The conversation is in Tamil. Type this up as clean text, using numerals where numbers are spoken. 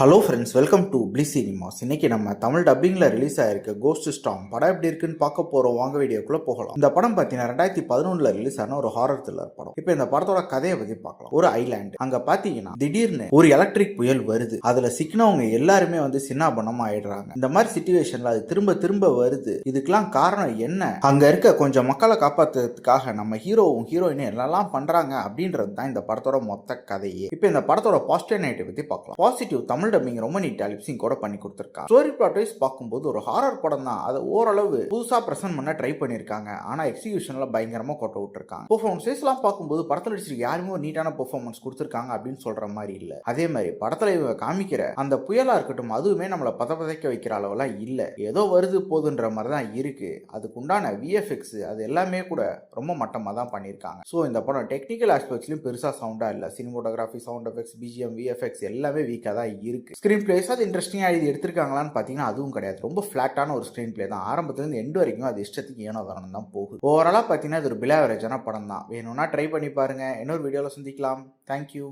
Hello friends, welcome to bliss cinemas. இன்னைக்கு நம்ம தமிழ் டப்பிங்ல ரிலீஸ் ஆயிருக்க கோஸ்ட் ஸ்டார்ம் படம் எப்படி இருக்குன்னு பார்க்க போறோம். வாங்க வீடியோக்குள்ள போகலாம். இந்த படம் பார்த்தீங்கன்னா 2011 ரிலீஸ் ஆன ஒரு ஹாரர் த்ரில்லர் படம். இப்போ இந்த படத்தோட கதையை பத்தி பார்க்கலாம். ஒரு ஐலாண்ட், அங்க பாத்தீங்கன்னா திடீர்னு ஒரு எலக்ட்ரிக் புயல் வருது. அதுல சிக்கினவங்க எல்லாருமே சின்னாபனமா ஆயிடுறாங்க. இந்த மாதிரி சிச்சுவேஷன்ல அது திரும்ப திரும்ப வருது. இதுக்கெல்லாம் காரணம் என்ன? அங்க இருக்க கொஞ்சம் மக்களை காப்பாத்துறதுக்காக நம்ம ஹீரோவும் ஹீரோயினும் என்னெல்லாம் பண்றாங்க அப்படின்றது தான் இந்த படத்தோட மொத்த கதையே. இப்போ இந்த படத்தோட பாசிட்டிவ் நைட்டை பத்தி பார்க்கலாம். பாசிட்டிவ், தமிழ் டப்பிங் ரொம்ப நீட்டா லிப்சிங் கூட பண்ணி கொடுத்திருக்காங்க. ஸ்டோரி பிளாட் வைஸ் பார்க்கும்போது ஒரு ஹாரர் படம் தான். அதை ஓரளவு புதுசா பிரசன்ட் பண்ண ட்ரை பண்ணிருக்காங்க. ஆனா எக்ஸிகியூஷன்ல பயங்கரமா கொட்ட விட்டுருக்காங்க. பெர்ஃபார்மன்ஸ் எல்லாம் பார்க்கும்போது படத்துல நடிச்சிருக்க யாருமே ஒரு நீட்டான பெர்ஃபார்மன்ஸ் கொடுத்திருக்காங்க அப்படின்னு சொல்ற மாதிரி இல்ல. அதே மாதிரி படத்துல இவங்க காமிக்கிற அந்த புயலா இருக்கட்டும், அதுவுமே நம்மளை பதப்பதைக்க வைக்கிற அளவுலாம் இல்ல. ஏதோ வருது போதுன்ற மாதிரி தான் இருக்கு. அதுக்கு உண்டான விஎஃப்எக்ஸ் அது எல்லாமே கூட ரொம்ப மட்டமா தான் பண்ணியிருக்காங்க. ஸோ இந்த படம் டெக்னிக்கல் ஆஸ்பெக்ட்ஸ்லயும் பெருசா சவுண்டா இல்ல. Cinematography, sound effects, BGM, VFX எல்லாமே வீக்கா தான் இருக்கு. ஸ்கிரீன் பிளேஸ் அது இன்ட்ரெஸ்டிங்கா இது எடுத்திருக்காங்களான்னு பாத்தீங்கன்னா அதுவும் கிடையாது. ரொம்ப பிளாட்டான ஒரு ஸ்கிரீன் பிளே தான். ஆரம்பத்துல இருந்து எண்டு வரைக்கும் அது இஷ்டத்துக்கு ஏனோ தானம் தான் போகுது. ஓவராலா பாத்தீங்கன்னா இது ஒரு பிலோ ஆவரேஜான படம் தான். வேணும்னா ட்ரை பண்ணி பாருங்க. இன்னொரு வீடியோல சந்திக்கலாம். தேங்க்யூ.